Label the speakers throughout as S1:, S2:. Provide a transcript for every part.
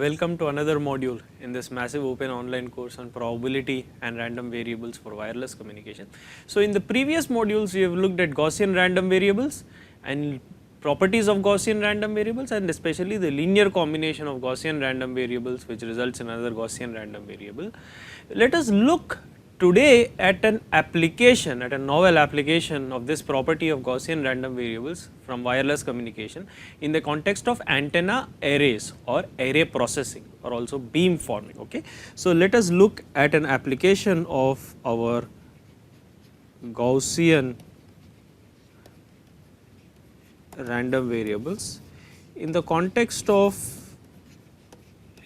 S1: Welcome to another module in this massive open online course on probability and random variables for wireless communication. So, in the previous modules we have looked at Gaussian random variables and properties of Gaussian random variables, and especially the linear combination of Gaussian random variables which results in another Gaussian random variable. Let us look today at an application, at a novel application of this property of Gaussian random variables from wireless communication in the context of antenna arrays or array processing or also beam forming. Okay. So, let us look at an application of our Gaussian random variables in the context of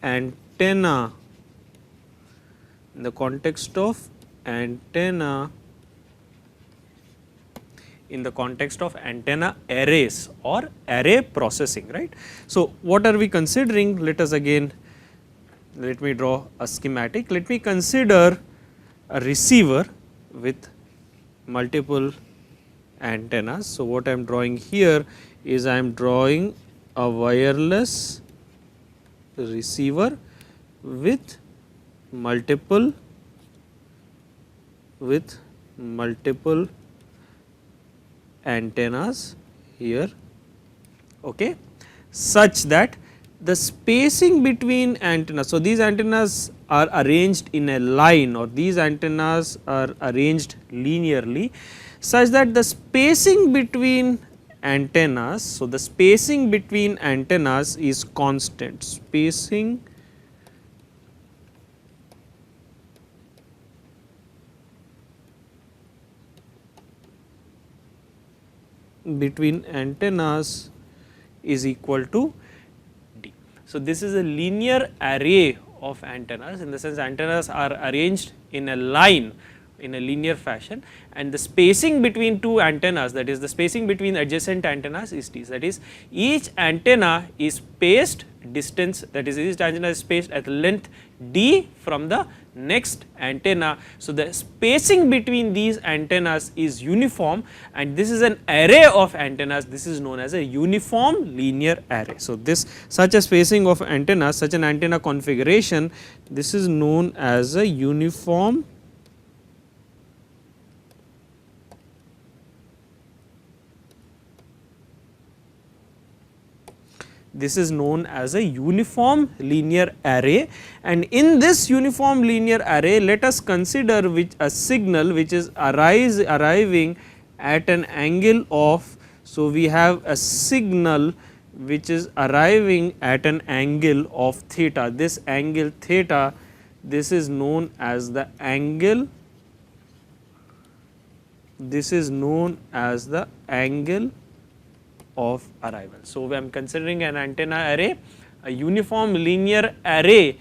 S1: antenna, in the context of antenna in the context of antenna arrays or array processing, right. So, what are we considering? Let us again, let me draw a schematic. Let me consider a receiver with multiple antennas. So, what I am drawing here is I am drawing a wireless receiver with multiple antennas here, okay, such that the spacing between antennas. So, these antennas are arranged in a line or these antennas are arranged linearly such that the spacing between antennas, so the spacing between antennas is constant, spacing between antennas is equal to d. So, this is a linear array of antennas, in the sense antennas are arranged in a line in a linear fashion, and the spacing between two antennas, that is the spacing between adjacent antennas is d, that is each antenna is spaced distance, that is each antenna is spaced at length d from the next antenna. So, the spacing between these antennas is uniform, and this is an array of antennas, this is known as a uniform linear array. So, this such a spacing of antennas, such an antenna configuration, this is known as a uniform linear array, and in this uniform linear array let us consider a signal which is arriving at an angle of. So, we have a signal which is arriving at an angle of theta, this angle theta, this is known as the angle, of arrival. So, I am considering an antenna array, a uniform linear array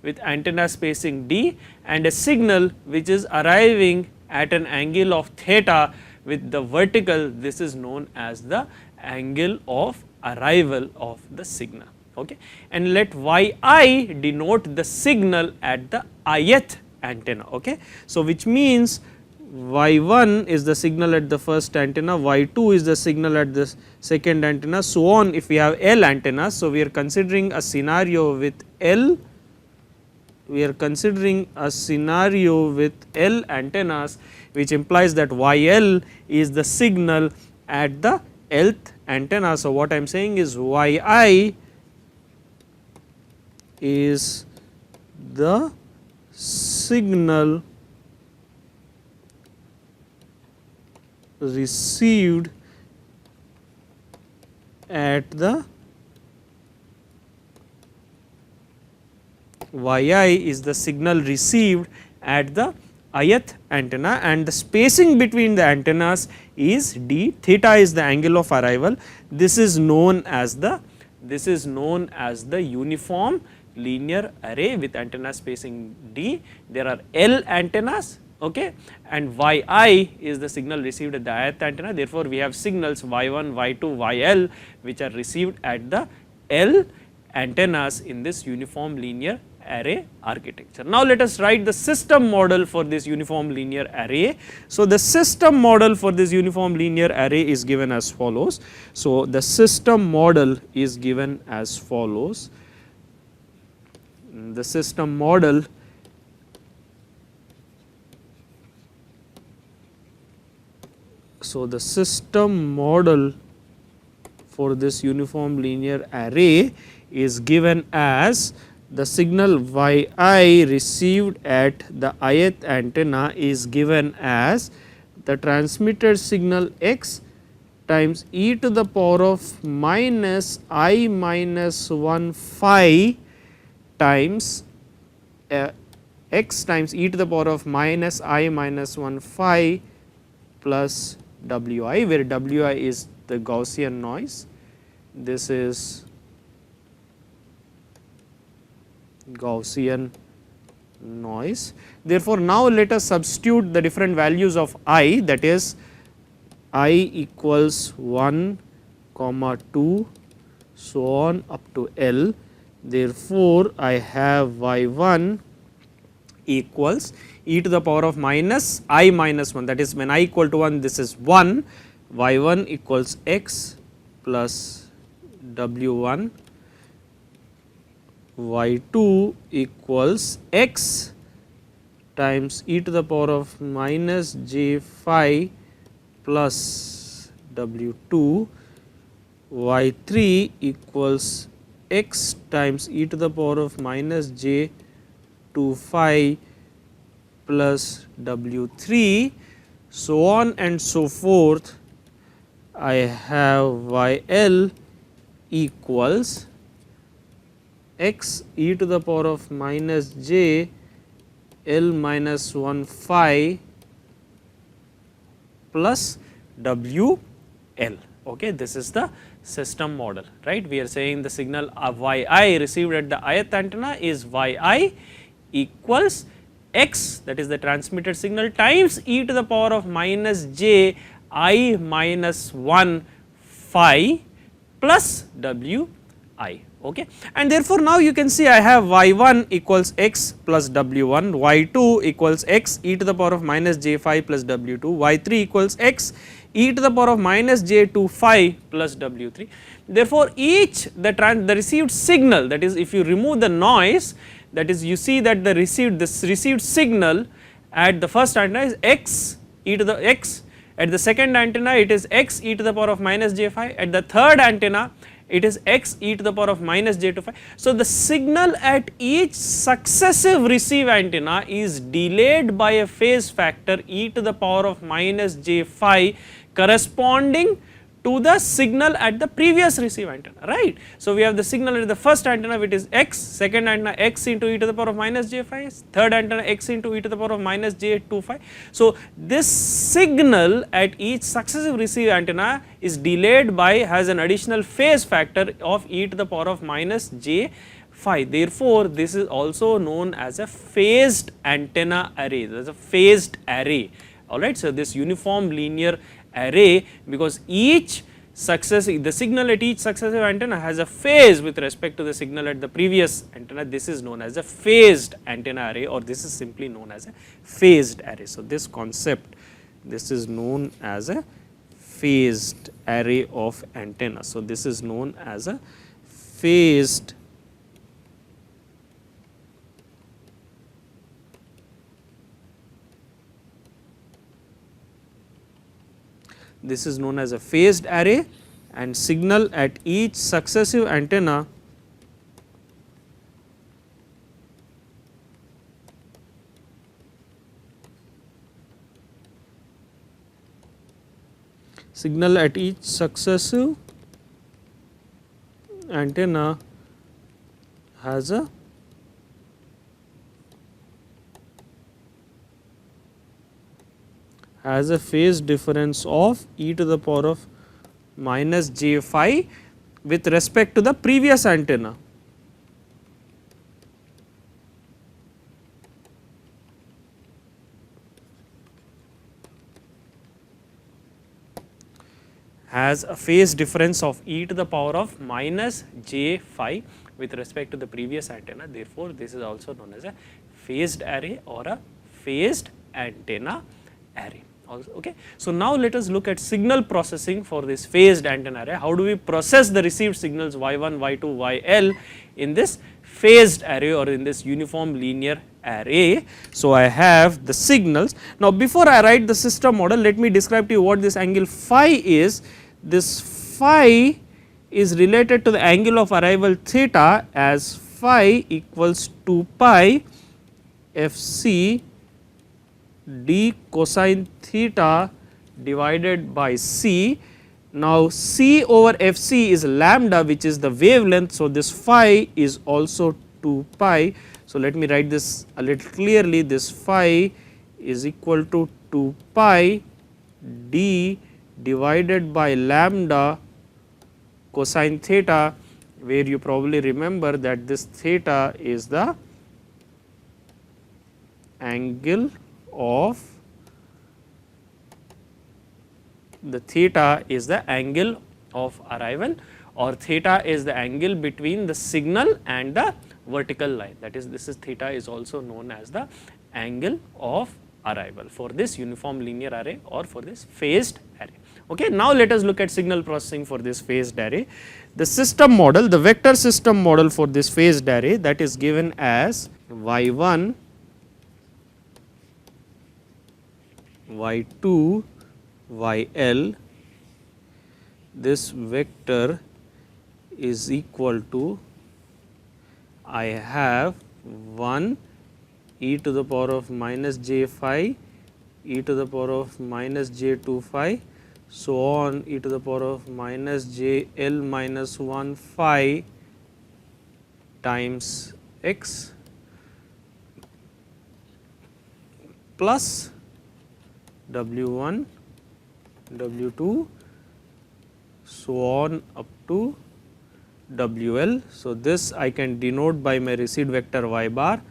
S1: with antenna spacing d, and a signal which is arriving at an angle of theta with the vertical, this is known as the angle of arrival of the signal, okay. And let yi denote the signal at the ith antenna, okay. So, which means y1 is the signal at the first antenna, y2 is the signal at the second antenna, so on if we have L antennas. So, we are considering a scenario with L, antennas, which implies that YL is the signal at the Lth antenna. So, what I am saying is Yi is the signal received at the yi is the signal received at the ith antenna, and the spacing between the antennas is d, theta is the angle of arrival. This is known as the uniform linear array with antenna spacing d. There are L antennas, okay, and yi is the signal received at the ith antenna. Therefore, we have signals y1, y2, yl which are received at the L antennas in this uniform linear array architecture. Now, let us write the system model for this uniform linear array. So, the system model for this uniform linear array is given as follows. So, the system model is given as follows. the system model so the system model for this uniform linear array is given as the signal yi received at the ith antenna is given as the transmitted signal x times e to the power of minus I minus 1 phi times x times e to the power of minus I minus 1 phi plus wi, where wi is the Gaussian noise. This is Gaussian noise. Therefore, now let us substitute the different values of I, that is I equals 1 comma 2 so on up to L. Therefore, I have y 1 equals e to the power of minus I minus 1, that is when I equal to 1 this is 1, y 1 equals x plus w 1, y 2 equals x times e to the power of minus j phi plus w 2, y 3 equals x times e to the power of minus j 2 phi plus w 3, so on and so forth. I have y L equals x e to the power of minus j L minus 1 phi plus w L. Okay, this is the system model, right. We are saying the signal of yi received at the ith antenna is yi equals x, that is the transmitted signal, times e to the power of minus j I minus 1 phi plus w I. Okay. And therefore, now you can see I have y 1 equals x plus w 1, y 2 equals x e to the power of minus j phi plus w 2, y 3 equals x e to the power of minus j 2 phi plus w 3. Therefore, each the received signal, that is if you remove the noise, that is you see that the received signal at the first antenna is x e to the x, at the second antenna it is x e to the power of minus j phi, at the third antenna it is x e to the power of minus j 2 phi. So, the signal at each successive receive antenna is delayed by a phase factor e to the power of minus j phi corresponding to the signal at the previous receive antenna, right. So, we have the signal at the first antenna which is x, second antenna x into e to the power of minus j phi, third antenna x into e to the power of minus j 2 phi. So, this signal at each successive receive antenna is delayed by, has an additional phase factor of e to the power of minus j phi. Therefore, this is also known as a phased antenna array, there is a phased array, alright. So, this uniform linear array, because each successive, the signal at each successive antenna has a phase with respect to the signal at the previous antenna, this is known as a phased antenna array, or this is simply known as a phased array. So, this concept, this is known as a phased array of antenna. So, this is known as a phased this is known as a phased array, and signal at each successive antenna has a phase difference of e to the power of minus j phi with respect to the previous antenna. Has a phase difference of e to the power of minus j phi with respect to the previous antenna. Therefore, this is also known as a phased array or a phased antenna array. also. Okay. So, now let us look at signal processing for this phased antenna array. How do we process the received signals y1, y2, yl in this phased array or in this uniform linear array. So, I have the signals. Now, before I write the system model, let me describe to you what this angle phi is. This phi is related to the angle of arrival theta as phi equals 2 pi fc d cosine theta divided by c. Now, c over fc is lambda, which is the wavelength. So, this phi is also 2 pi. So, let me write this a little clearly. This phi is equal to 2 pi d divided by lambda cosine theta, where you probably remember that this theta is the angle of arrival, or theta is the angle between the signal and the vertical line, that is, this is theta is also known as the angle of arrival for this uniform linear array or for this phased array. Okay. Now, let us look at signal processing for this phased array. The system model, the vector system model for this phased array, that is given as y1, y2, yl. This vector is equal to, I have 1 e to the power of minus j phi, e to the power of minus j 2 phi, so on e to the power of minus j l minus 1 phi times x plus w1, w2, so on up to wl. So, this I can denote by my received vector y bar.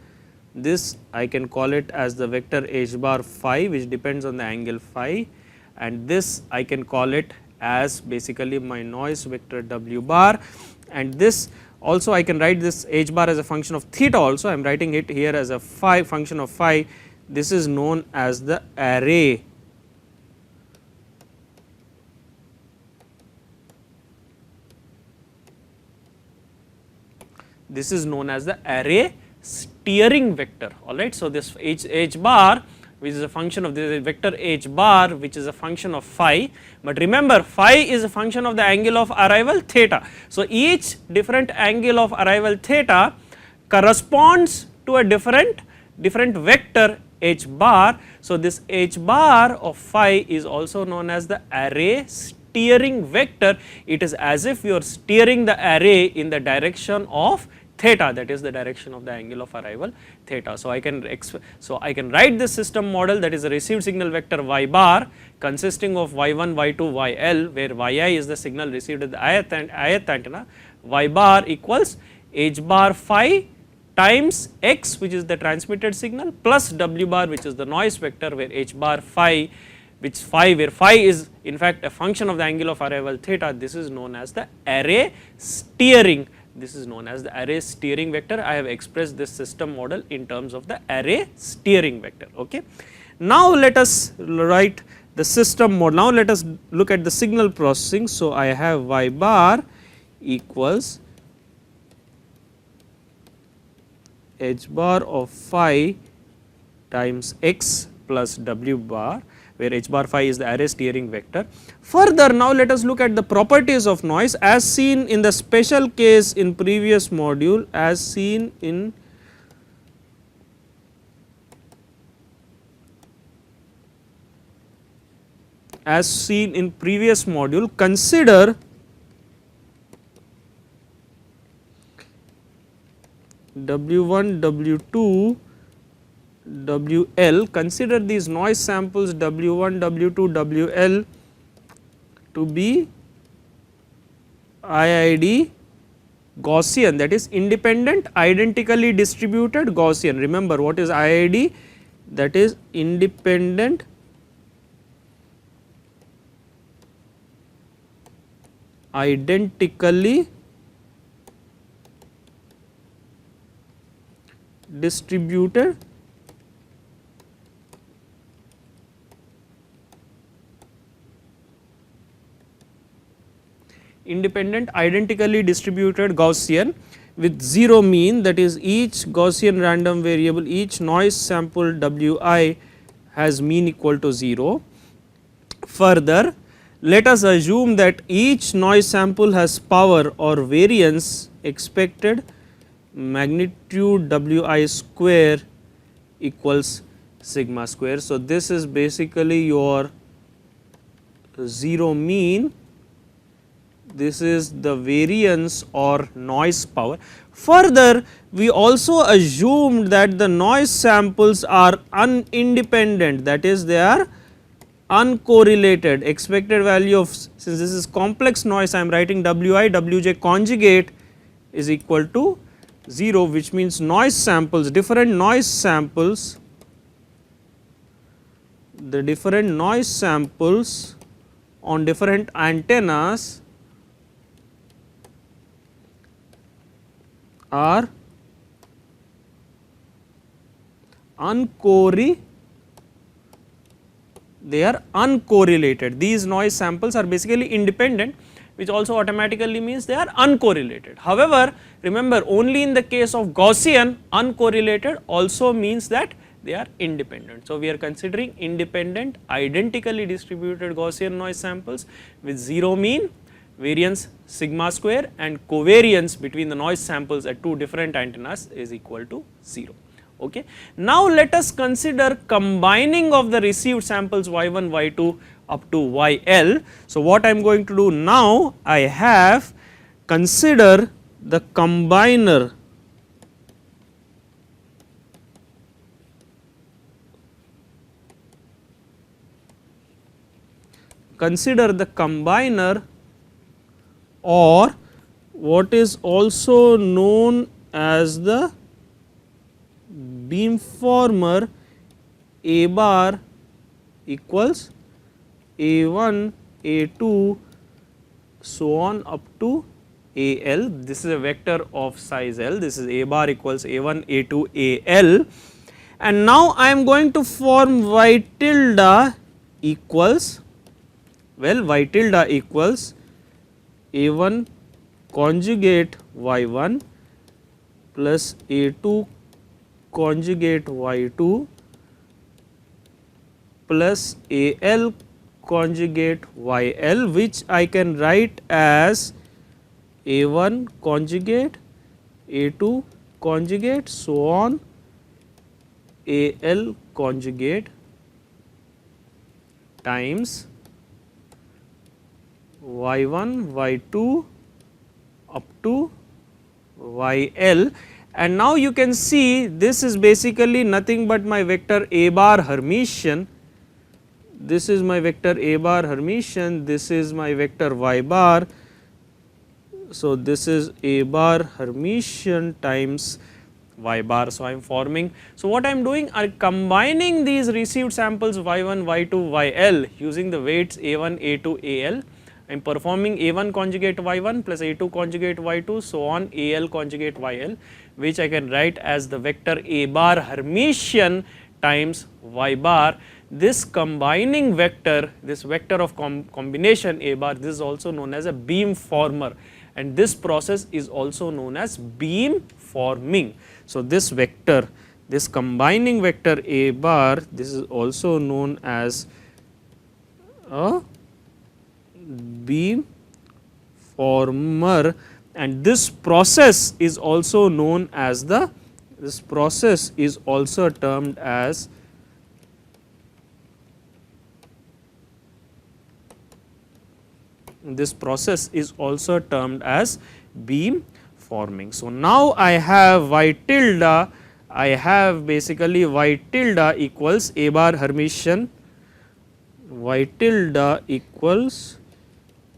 S1: This I can call it as the vector h bar phi, which depends on the angle phi, and this I can call it as basically my noise vector w bar, and this also I can write this h bar as a function of theta also. I am writing it here as a phi function of phi. This is known as the array steering vector, alright. So, this h bar, which is a function of the vector h bar, which is a function of phi, but remember phi is a function of the angle of arrival theta. So, each different angle of arrival theta corresponds to a different vector h bar. So, this h bar of phi is also known as the array steering vector. It is as if you are steering the array in the direction of theta, that is the direction of the angle of arrival theta. So, I can write this system model, that is a received signal vector y bar consisting of y1, y2, yl, where yi is the signal received at the ith antenna, y bar equals h bar phi times x, which is the transmitted signal, plus w bar, which is the noise vector, where h bar phi, where phi is in fact a function of the angle of arrival theta. This is known as the array steering. This is known as the array steering vector. I have expressed this system model in terms of the array steering vector. Okay. Now, let us write the system model. Now, let us look at the signal processing. So, I have y bar equals h bar of phi times x plus w bar, where h bar phi is the array steering vector. Further, now let us look at the properties of noise as seen in the special case in previous module, consider W1, W2, WL, consider these noise samples W1, W2, WL to be IID Gaussian, that is independent identically distributed Gaussian. Remember what is IID? That is independent identically distributed independent identically distributed Gaussian with 0 mean, that is each Gaussian random variable, each noise sample Wi has mean equal to 0. Further, let us assume that each noise sample has power or variance expected magnitude Wi square equals sigma square. So, this is basically your 0 mean, this is the variance or noise power. Further, we also assumed that the noise samples are independent, that is they are uncorrelated. Expected value of, since this is complex noise, I am writing Wi Wj conjugate is equal to 0, which means noise samples, different noise samples, the different noise samples on different antennas are uncorrelated. These noise samples are basically independent, which also automatically means they are uncorrelated. However, remember only in the case of Gaussian, uncorrelated also means that they are independent. So, we are considering independent identically distributed Gaussian noise samples with 0 mean, variance sigma square, and covariance between the noise samples at two different antennas is equal to 0. Okay. Now, let us consider combining of the received samples y1, y2 up to yl. So, what I am going to do now, I have consider the combiner or what is also known as the beamformer A bar equals A1, A2 so on up to AL. This is a vector of size L, this is A bar equals A1, A2, AL, and now I am going to form y tilde equals, well, y tilde equals A1 conjugate y1 plus A2 conjugate y2 plus AL conjugate yl, which I can write as A1 conjugate, A2 conjugate so on AL conjugate times y1, y2 up to yl. And now you can see this is basically nothing but my vector A bar Hermitian. This is my vector A bar Hermitian, this is my vector y bar. So, this is A bar Hermitian times y bar. So, I am forming. So, what I am doing, I am combining these received samples y1, y2, yl using the weights A1, A2, AL. I am performing A1 conjugate y1 plus A2 conjugate y2 so on AL conjugate yl, which I can write as the vector A bar Hermitian times y bar. This combining vector, this vector of combination A bar, this is also known as a beam former, and this process is also known as beam forming. So, this vector, this combining vector A bar, this is also known as a beam former, and this process is also known as the, this process is also termed as beam forming. So, now I have y tilde, I have basically y tilde equals A bar Hermitian, y tilde equals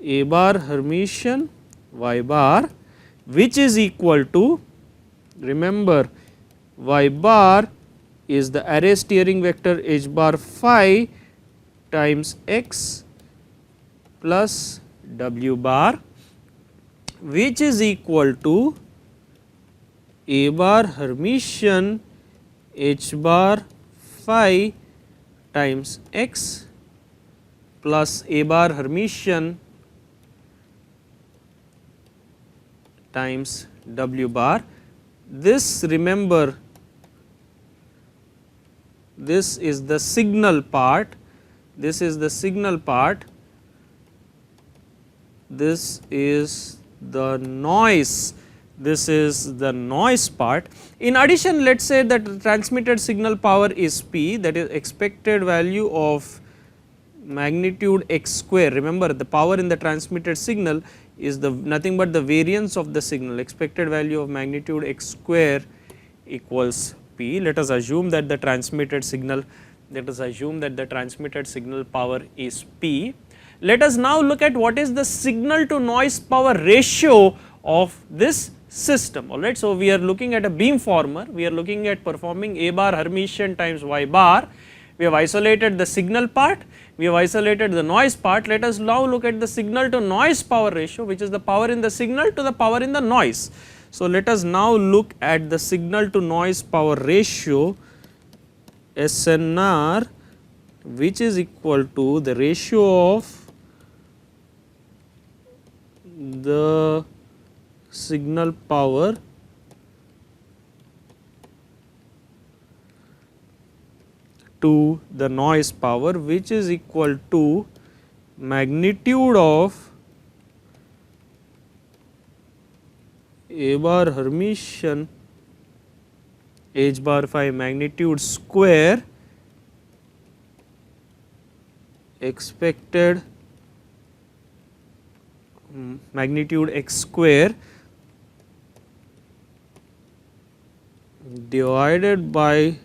S1: A bar Hermitian y bar, which is equal to, remember y bar is the array steering vector h bar phi times x plus w bar, which is equal to A bar Hermitian h bar phi times x plus A bar Hermitian times W bar. This, remember, this is the signal part, this is the signal part, this is the noise, this is the noise part. In addition, let us say that the transmitted signal power is P, that is expected value of magnitude x square. Remember, the power in the transmitted signal is the nothing but the variance of the signal, expected value of magnitude x square equals P. Let us assume that the transmitted signal, power is P. Let us now look at what is the signal to noise power ratio of this system. Alright. So, we are looking at a beamformer, we are looking at performing A bar Hermitian times Y bar. We have isolated the signal part, we have isolated the noise part. Let us now look at the signal to noise power ratio, which is the power in the signal to the power in the noise. So, let us now look at the signal to noise power ratio SNR, which is equal to the ratio of the signal power to the noise power, which is equal to magnitude of A bar Hermitian h bar phi magnitude square expected magnitude x square divided by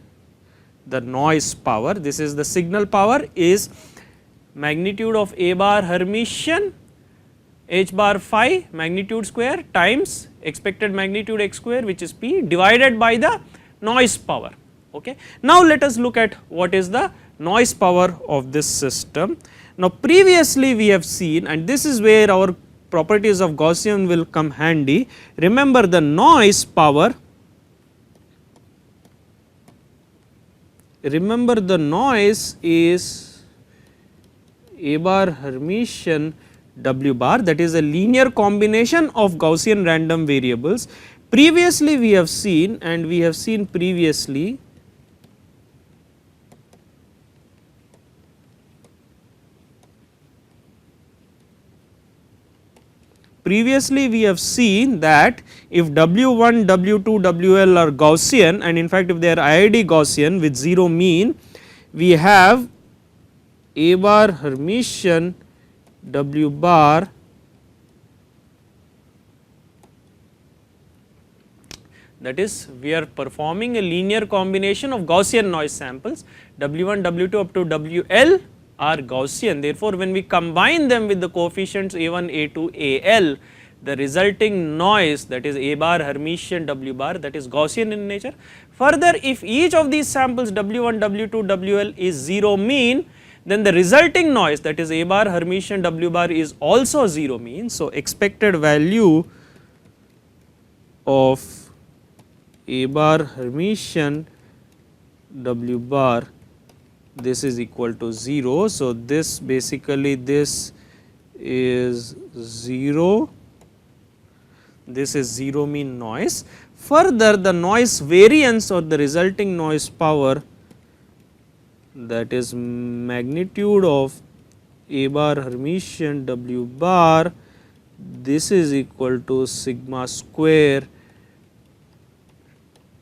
S1: the noise power. This is the signal power is magnitude of A bar Hermitian h bar phi magnitude square times expected magnitude x square, which is P, divided by the noise power. Okay. Now, let us look at what is the noise power of this system. Now, previously we have seen, and this is where our properties of Gaussian will come handy. Remember, the noise power, remember the noise is A bar Hermitian W bar, that is a linear combination of Gaussian random variables. Previously we have seen, and we have seen previously we have seen that if W1, W2, WL are Gaussian, and in fact if they are IID Gaussian with 0 mean, we have A bar Hermitian W bar that is we are performing a linear combination of Gaussian noise samples. W1, W2 up to WL are Gaussian. Therefore, when we combine them with the coefficients A1, A2, AL, the resulting noise, that is A bar Hermitian W bar, that is Gaussian in nature. Further, if each of these samples W1, W2, WL is 0 mean, then the resulting noise, that is A bar Hermitian W bar, is also 0 mean. So, expected value of A bar Hermitian W bar, this is equal to 0. So, this basically this is 0, this is 0 mean noise. Further, the noise variance or the resulting noise power, that is magnitude of A bar Hermitian W bar, this is equal to sigma square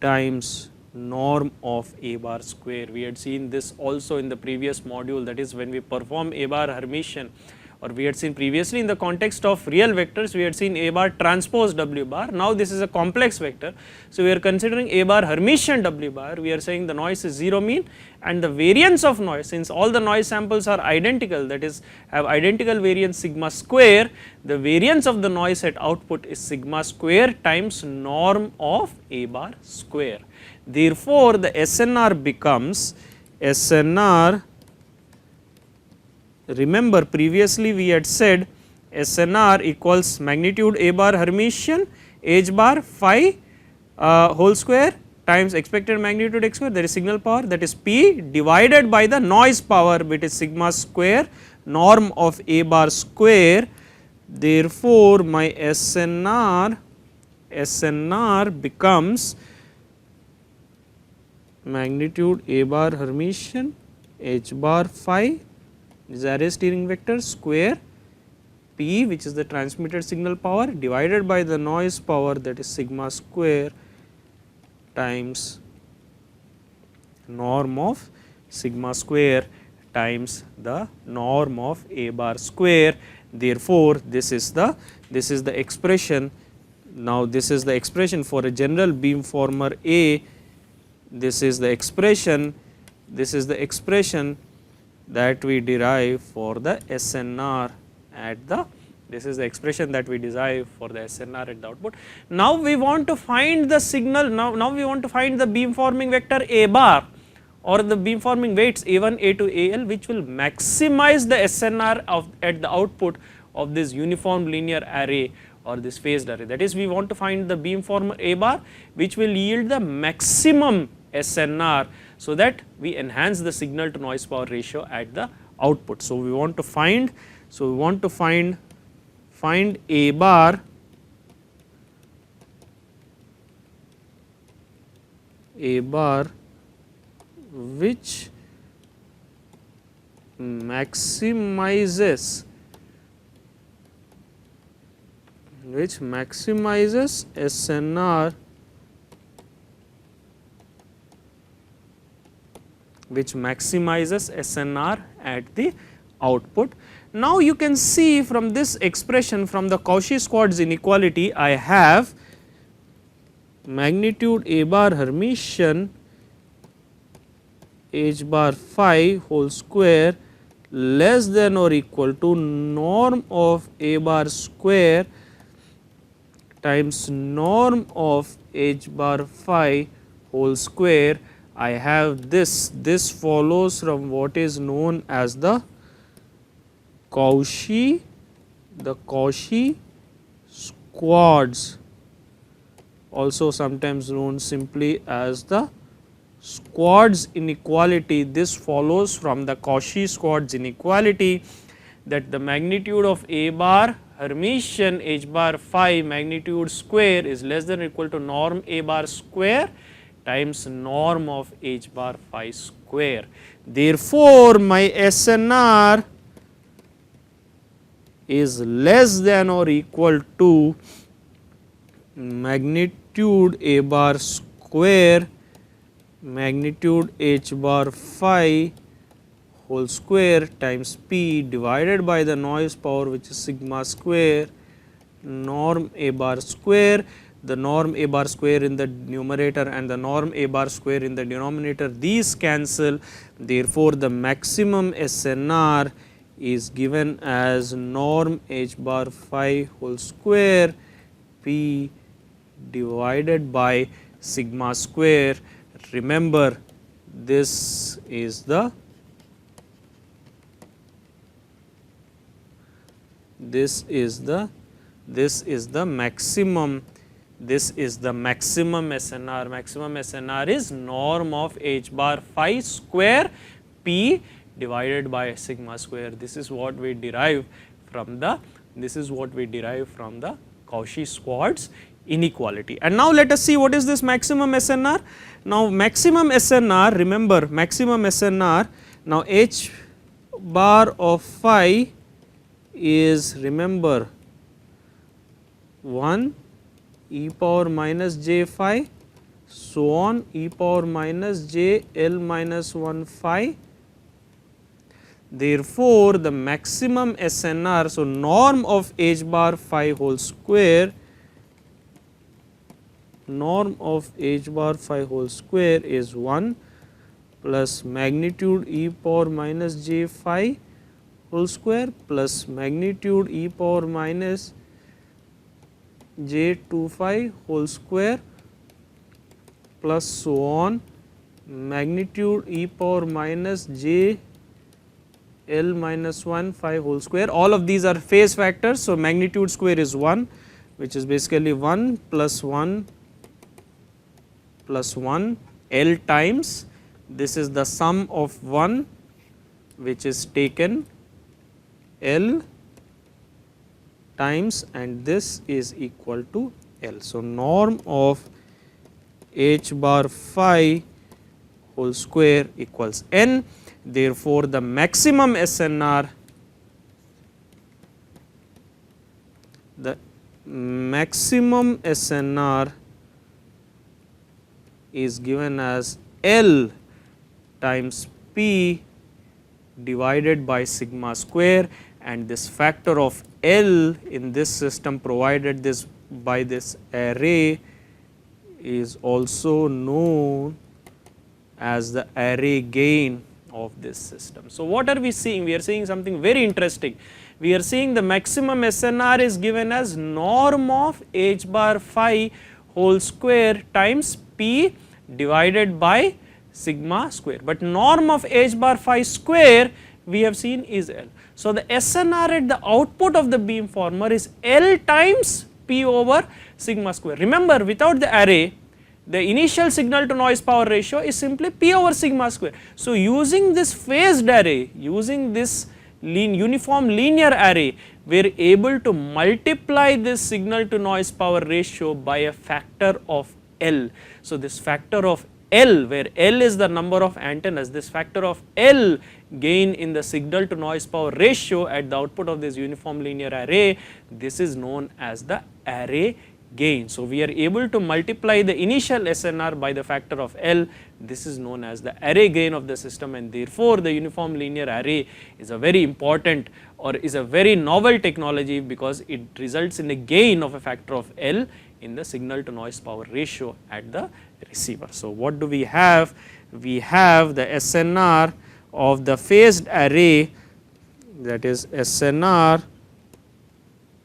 S1: times norm of A bar square. We had seen this also in the previous module, that is when we perform A bar Hermitian, or we had seen previously in the context of real vectors, we had seen A bar transpose W bar. Now, this is a complex vector. So, we are considering A bar Hermitian W bar, we are saying the noise is 0 mean, and the variance of noise, since all the noise samples are identical, that is have identical variance sigma square, the variance of the noise at output is sigma square times norm of A bar square. Therefore, the SNR becomes SNR. Remember, previously we had said SNR equals magnitude A bar Hermitian h bar phi whole square times expected magnitude x square, that is signal power, that is P, divided by the noise power, which is sigma square norm of A bar square. Therefore, my SNR SNR becomes magnitude A bar Hermitian H bar phi is array steering vector square P, which is the transmitted signal power, divided by the noise power, that is sigma square times norm of sigma square times the norm of A bar square. Therefore, this is the expression. Now, this is the expression for a general beamformer A. This is the expression that we derive for the SNR at the SNR at the output. Now, we want to find the signal, now we want to find the beamforming vector A bar or the beamforming weights A1, A2, AL, which will maximize the SNR at the output of this uniform linear array or this phased array. That is, we want to find the beamformer A bar which will yield the maximum SNR, so that we enhance the signal to noise power ratio at the output. So, we want to find A bar which maximizes SNR, at the output. Now, you can see from this expression, from the Cauchy-Schwarz inequality, I have magnitude A bar Hermitian H bar phi whole square less than or equal to norm of A bar square times norm of H bar phi whole square. I have this follows from what is known as the Cauchy-Schwarz, also sometimes known simply as the Schwarz inequality. This follows from the Cauchy-Schwarz inequality, that the magnitude of A bar Hermitian H bar phi magnitude square is less than or equal to norm A bar square times norm of H bar phi square. Therefore, my SNR is less than or equal to magnitude A bar square magnitude H bar phi whole square times P divided by the noise power, which is sigma square norm A bar square. The norm A bar square in the numerator and the norm A bar square in the denominator, these cancel. Therefore, the maximum SNR is given as norm H bar phi whole square P divided by sigma square. Remember, this is the maximum SNR. Maximum SNR is norm of H bar phi square P divided by sigma square. This is what we derive from the Cauchy-Schwarz inequality. And now, let us see what is this maximum SNR. Now, maximum SNR, remember maximum SNR, now H bar of phi is, remember, 1 e power minus j phi, so on e power minus j L minus 1 phi. Therefore, the maximum SNR, so norm of H bar phi whole square, is 1 plus magnitude e power minus j phi whole square plus magnitude e power minus j 2 phi whole square plus so on magnitude e power minus j L minus 1 phi whole square. All of these are phase factors. So, magnitude square is 1, which is basically 1 plus 1 plus 1 L times, this is the sum of 1 which is taken L times, and this is equal to L. So, norm of h bar phi whole square equals n. Therefore, the maximum SNR, is given as L times P divided by sigma square, and this factor of L in this system provided this by this array is also known as the array gain of this system. So, what are we seeing? We are seeing something very interesting. We are seeing the maximum SNR is given as norm of h bar phi whole square times P divided by sigma square, but norm of h bar phi square we have seen is L. So, the SNR at the output of the beamformer is L times P over sigma square. Remember, without the array, the initial signal to noise power ratio is simply P over sigma square. So, using this phased array, using this uniform linear array, we are able to multiply this signal to noise power ratio by a factor of L. So, this factor of L, where L is the number of antennas, this factor of L gain in the signal to noise power ratio at the output of this uniform linear array, this is known as the array gain. So, we are able to multiply the initial SNR by the factor of L, this is known as the array gain of the system, and therefore, the uniform linear array is a very important or is a very novel technology, because it results in a gain of a factor of L in the signal to noise power ratio at the receiver. So, what do we have? We have the SNR of the phased array, that is SNR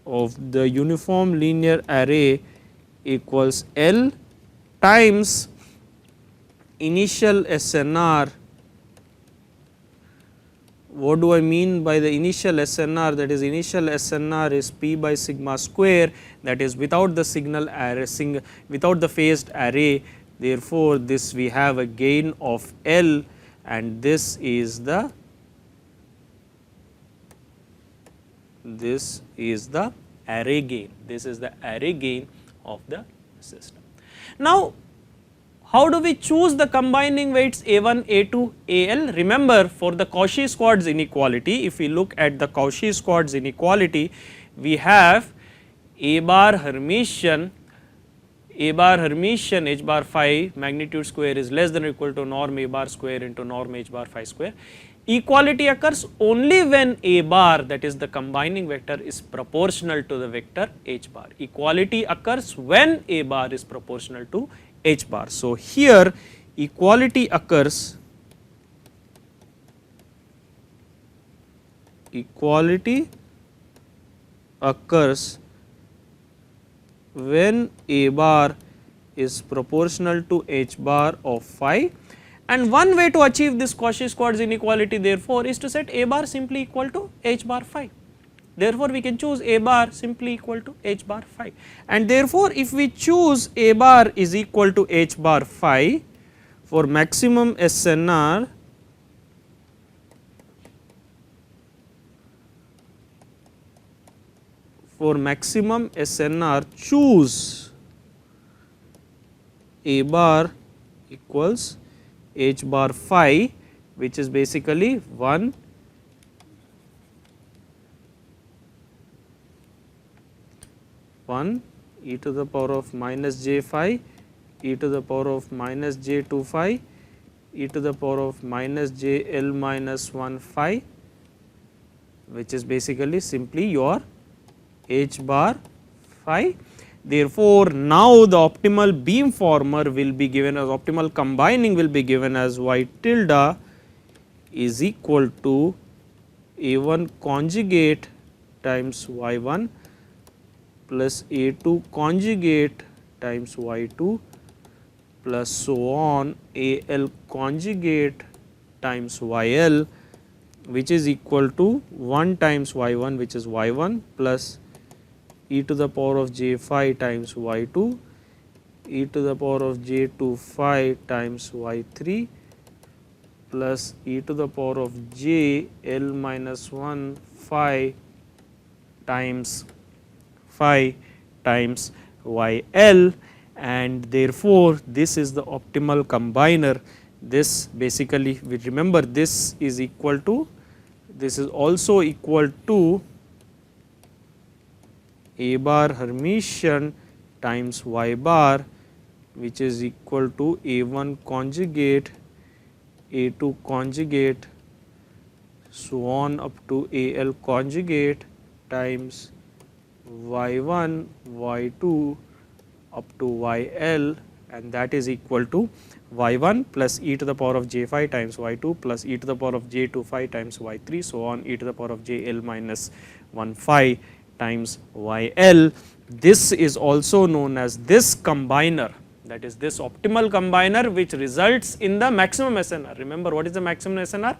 S1: of the uniform linear array equals L times initial SNR. What do I mean by the initial SNR? That is, initial SNR is P by sigma square, that is without the signal array, without the phased array. Therefore, this we have a gain of L, and this is the array gain. This is the array gain of the system. Now, how do we choose the combining weights A1, A2, AL? Remember, for the Cauchy-Schwarz inequality, if we look at the Cauchy-Schwarz inequality, we have A bar Hermitian h bar phi magnitude square is less than or equal to norm A bar square into norm h bar phi square. Equality occurs only when A bar, that is the combining vector, is proportional to the vector h bar. Equality occurs when A bar is proportional to h bar. So, here equality occurs when A bar is proportional to h bar of phi, and one way to achieve this Cauchy-Schwarz inequality therefore is to set A bar simply equal to h bar phi. Therefore, we can choose A bar simply equal to h bar phi, and therefore, if we choose A bar is equal to h bar phi for maximum SNR, choose A bar equals h bar phi, which is basically 1 e to the power of minus j phi, e to the power of minus j 2 phi, e to the power of minus j L minus 1 phi, which is basically simply your h bar phi. Therefore, now the optimal beamformer will be given as, optimal combining will be given as y tilde is equal to A1 conjugate times y1 plus A2 conjugate times y2 plus so on AL conjugate times YL, which is equal to 1 times y1, which is y1, plus e to the power of j phi times y2, e to the power of j 2 phi times y3, plus e to the power of j L minus 1 phi times YL, and therefore, this is the optimal combiner. This basically, we remember this is equal to, this is also equal to A bar Hermitian times Y bar, which is equal to A1 conjugate, A2 conjugate, so on up to AL conjugate times Y1, Y2 up to YL, and that is equal to Y1 plus e to the power of j phi times Y2 plus e to the power of j 2 phi times Y3, so on e to the power of jl minus 1 phi times YL. This is also known as this combiner, that is this optimal combiner, which results in the maximum SNR. Remember, what is the maximum SNR?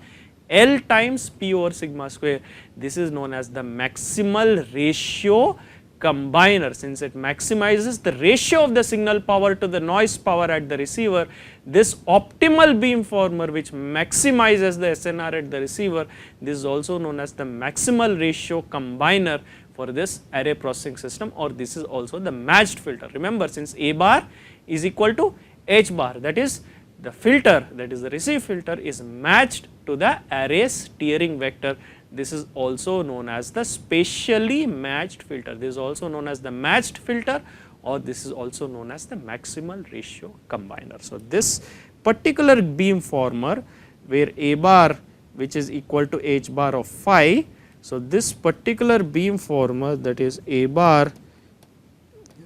S1: L times P over sigma square. This is known as the maximal ratio combiner. Since it maximizes the ratio of the signal power to the noise power at the receiver, this optimal beamformer, which maximizes the SNR at the receiver, this is also known as the maximal ratio combiner for this array processing system, or this is also the matched filter. Remember, since A bar is equal to H bar, that is the filter, that is the receive filter, is matched to the array's tiering vector. This is also known as the spatially matched filter. This is also known as the matched filter, or this is also known as the maximal ratio combiner. So, this particular beamformer where A bar, which is equal to H bar of phi. So, this particular beamformer, that is A bar,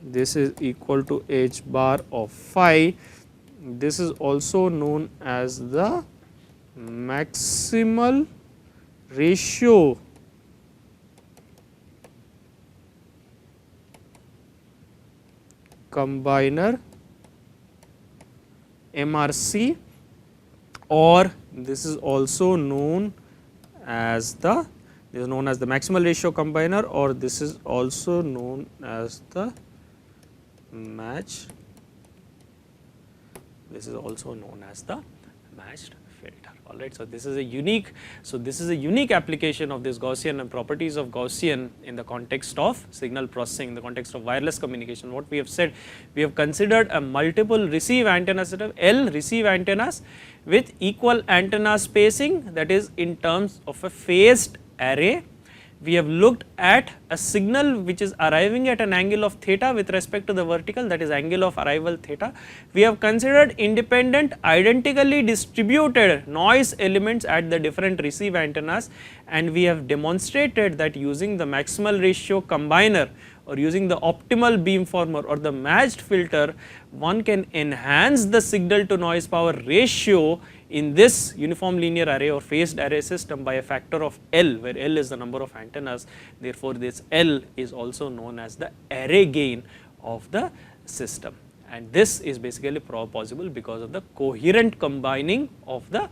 S1: this is equal to H bar of phi. This is also known as the maximal ratio combiner, MRC, or this is also known as the, this is known as the maximal ratio combiner, or this is also known as the match. This is also known as the matched filter. All right. So, this is a unique, application of this Gaussian and properties of Gaussian in the context of signal processing, in the context of wireless communication. What we have said, we have considered a multiple receive antenna set of L receive antennas with equal antenna spacing, that is in terms of a phased array. We have looked at a signal which is arriving at an angle of theta with respect to the vertical, that is angle of arrival theta. We have considered independent identically distributed noise elements at the different receive antennas, and we have demonstrated that using the maximal ratio combiner or using the optimal beamformer or the matched filter, one can enhance the signal to noise power ratio in this uniform linear array or phased array system by a factor of L, where L is the number of antennas. Therefore, this L is also known as the array gain of the system, and this is basically possible because of the coherent combining of the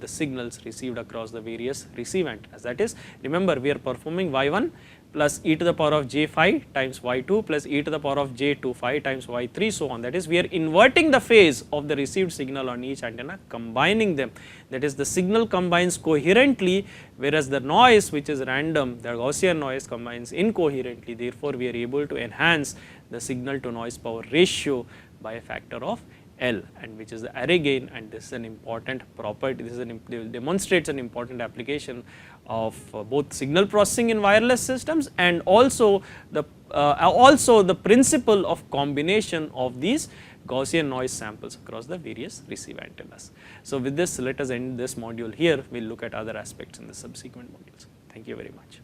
S1: signals received across the various receive antennas. That is, remember, we are performing Y1 plus e to the power of j phi times Y2 plus e to the power of j 2 phi times Y3, so on. That is, we are inverting the phase of the received signal on each antenna, combining them. That is, the signal combines coherently, whereas the noise, which is random, the Gaussian noise, combines incoherently. Therefore, we are able to enhance the signal to noise power ratio by a factor of L, and which is the array gain, and this is an important property. This is demonstrates an important application of both signal processing in wireless systems, and also the principle of combination of these Gaussian noise samples across the various receive antennas. So, with this, let us end this module here. We will look at other aspects in the subsequent modules. Thank you very much.